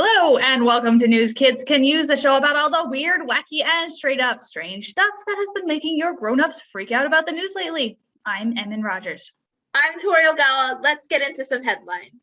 Hello and welcome to News Kids Can Use, the show about all the weird, wacky, and straight up strange stuff that has been making your grown-ups freak out about the news lately. I'm Emin Rogers. I'm Tori Ogawa. Let's get into some headlines.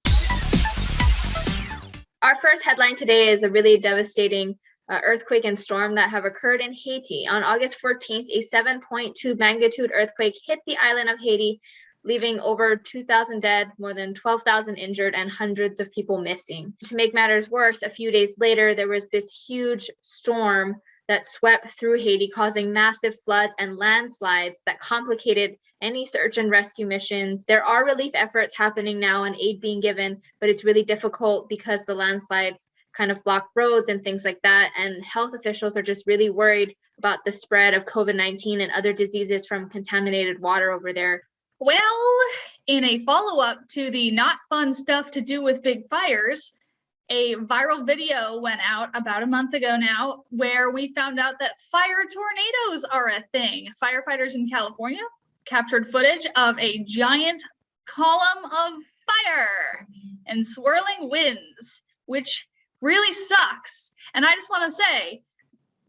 Our first headline today is a really devastating earthquake and storm that have occurred in Haiti. On August 14th, a 7.2 magnitude earthquake hit the island of Haiti, leaving over 2,000 dead, more than 12,000 injured, and hundreds of people missing. To make matters worse, a few days later, there was this huge storm that swept through Haiti, causing massive floods and landslides that complicated any search and rescue missions. There are relief efforts happening now and aid being given, but it's really difficult because the landslides kind of block roads and things like that. And health officials are just really worried about the spread of COVID-19 and other diseases from contaminated water over there. Well, in a follow-up to the not fun stuff to do with big fires, a viral video went out about a month ago now where we found out that fire tornadoes are a thing. Firefighters in California captured footage of a giant column of fire and swirling winds, which really sucks. And I just want to say,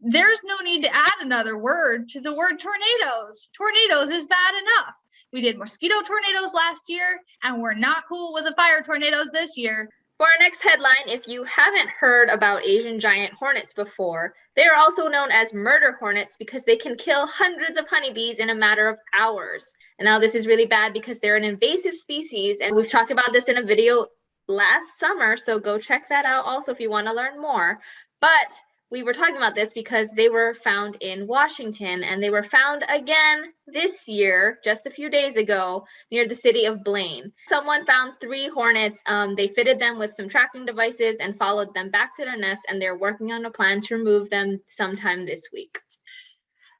there's no need to add another word to the word tornadoes. Tornadoes is bad enough. We did mosquito tornadoes last year, and we're not cool with the fire tornadoes this year. For our next headline, if you haven't heard about Asian giant hornets before, they are also known as murder hornets because they can kill hundreds of honeybees in a matter of hours. And now this is really bad because they're an invasive species, and we've talked about this in a video last summer, so go check that out also if you want to learn more. But we were talking about this because they were found in Washington, and they were found again this year, just a few days ago, near the city of Blaine. Someone found 3 hornets. They fitted them with some tracking devices and followed them back to their nest, and they're working on a plan to remove them sometime this week.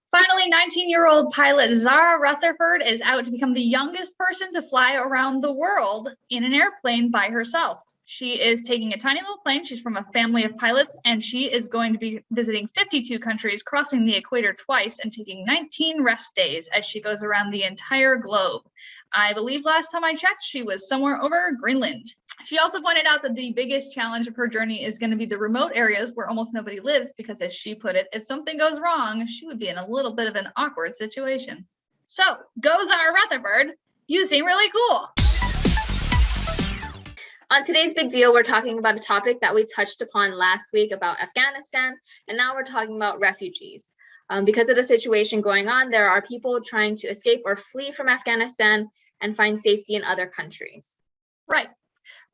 Finally, 19-year-old pilot Zara Rutherford is out to become the youngest person to fly around the world in an airplane by herself. She is taking a tiny little plane. She's from a family of pilots, and she is going to be visiting 52 countries, crossing the equator twice, and taking 19 rest days as she goes around the entire globe. I believe last time I checked, she was somewhere over Greenland. She also pointed out that the biggest challenge of her journey is going to be the remote areas where almost nobody lives, because as she put it, if something goes wrong, she would be in a little bit of an awkward situation. So, go Zara Rutherford. You seem really cool. On today's Big Deal, we're talking about a topic that we touched upon last week about Afghanistan, and now we're talking about refugees. Because of the situation going on, there are people trying to escape or flee from Afghanistan and find safety in other countries. Right.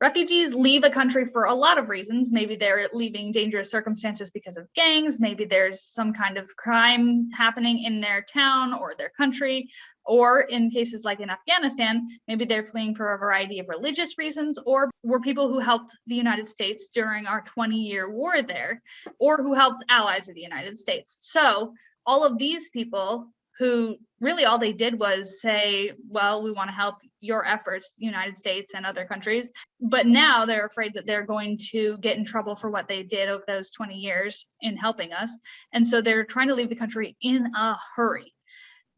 Refugees leave a country for a lot of reasons. Maybe they're leaving dangerous circumstances because of gangs. Maybe there's some kind of crime happening in their town or their country. Or in cases like in Afghanistan, maybe they're fleeing for a variety of religious reasons, or were people who helped the United States during our 20-year war there, or who helped allies of the United States. So all of these people who really all they did was say, well, we want to help your efforts, United States and other countries, but now they're afraid that they're going to get in trouble for what they did over those 20 years in helping us. And so they're trying to leave the country in a hurry.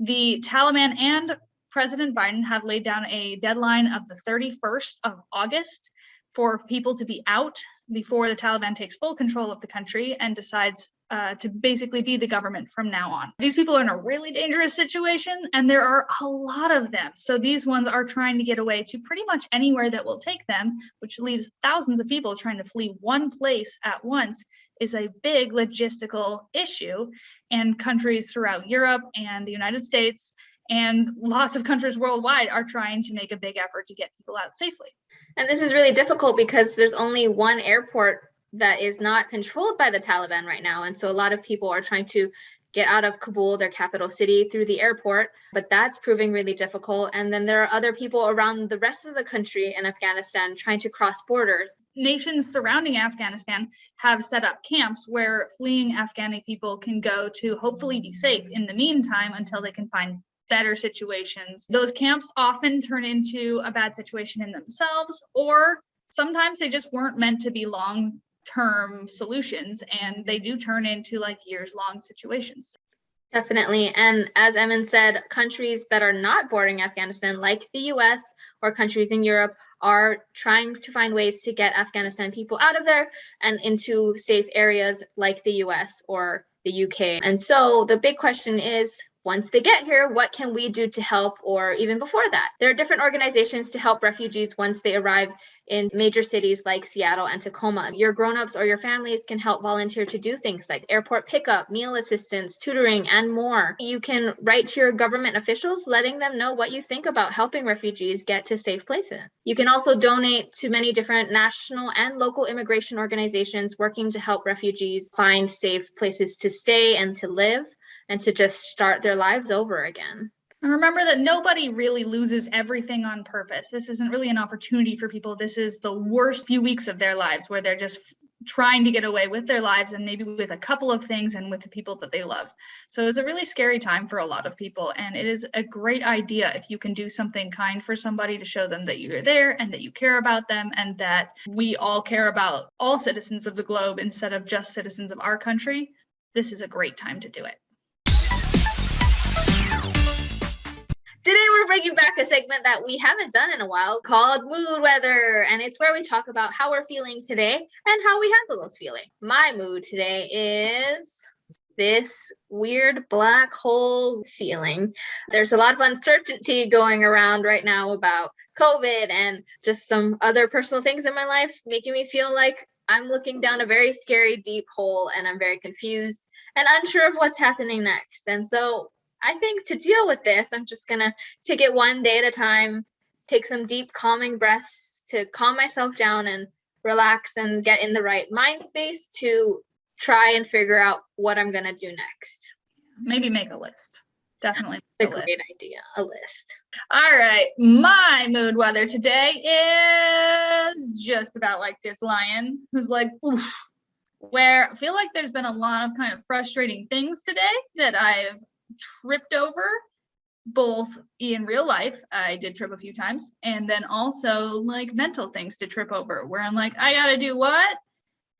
The Taliban and President Biden have laid down a deadline of the 31st of August for people to be out before the Taliban takes full control of the country and decides to basically be the government from now on. These people are in a really dangerous situation, and there are a lot of them. So these ones are trying to get away to pretty much anywhere that will take them, which leaves thousands of people trying to flee one place at once is a big logistical issue. And countries throughout Europe and the United States and lots of countries worldwide are trying to make a big effort to get people out safely. And this is really difficult because there's only one airport that is not controlled by the Taliban right now. And so a lot of people are trying to get out of Kabul, their capital city, through the airport, but that's proving really difficult. And then there are other people around the rest of the country in Afghanistan trying to cross borders. Nations surrounding Afghanistan have set up camps where fleeing Afghani people can go to hopefully be safe in the meantime until they can find better situations. Those camps often turn into a bad situation in themselves, or sometimes they just weren't meant to be long-term solutions, and they do turn into like years-long situations. Definitely. And as Emin said, countries that are not bordering Afghanistan, like the US or countries in Europe, are trying to find ways to get Afghanistan people out of there and into safe areas like the US or the UK. And so the big question is, once they get here, what can we do to help, or even before that? There are different organizations to help refugees once they arrive in major cities like Seattle and Tacoma. Your grown-ups or your families can help volunteer to do things like airport pickup, meal assistance, tutoring, and more. You can write to your government officials letting them know what you think about helping refugees get to safe places. You can also donate to many different national and local immigration organizations working to help refugees find safe places to stay and to live, and to just start their lives over again. And remember that nobody really loses everything on purpose. This isn't really an opportunity for people. This is the worst few weeks of their lives where they're just trying to get away with their lives and maybe with a couple of things and with the people that they love. So it's a really scary time for a lot of people. And it is a great idea if you can do something kind for somebody to show them that you're there and that you care about them and that we all care about all citizens of the globe instead of just citizens of our country. This is a great time to do it. Today we're bringing back a segment that we haven't done in a while called Mood Weather, and it's where we talk about how we're feeling today and how we handle those feelings. My mood today is this weird black hole feeling. There's a lot of uncertainty going around right now about COVID and just some other personal things in my life, making me feel like I'm looking down a very scary deep hole and I'm very confused and unsure of what's happening next. And so I think to deal with this, I'm just going to take it one day at a time, take some deep calming breaths to calm myself down and relax and get in the right mind space to try and figure out what I'm going to do next. Maybe make a list. Definitely. It's a great idea, a list. All right. My mood weather today is just about like this lion who's like, oof, where I feel like there's been a lot of kind of frustrating things today that I've tripped over, both in real life, I did trip a few times, and then also like mental things to trip over where I'm like, I gotta do what?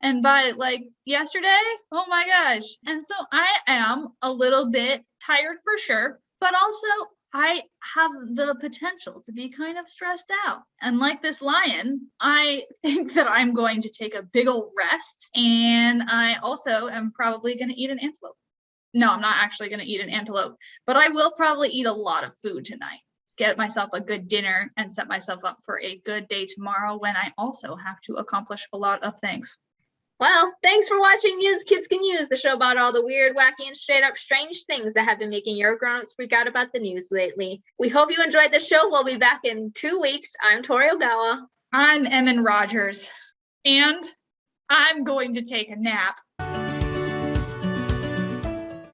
And by like yesterday, oh my gosh. And so I am a little bit tired for sure, but also I have the potential to be kind of stressed out. And like this lion, I think that I'm going to take a big old rest, and I also am probably going to eat an antelope. No, I'm not actually going to eat an antelope, but I will probably eat a lot of food tonight, get myself a good dinner, and set myself up for a good day tomorrow when I also have to accomplish a lot of things. Well, thanks for watching News Kids Can Use, the show about all the weird, wacky, and straight up strange things that have been making your grown-ups freak out about the news lately. We hope you enjoyed the show. We'll be back in 2 weeks. I'm Tori Ogawa. I'm Emin Rogers, and I'm going to take a nap.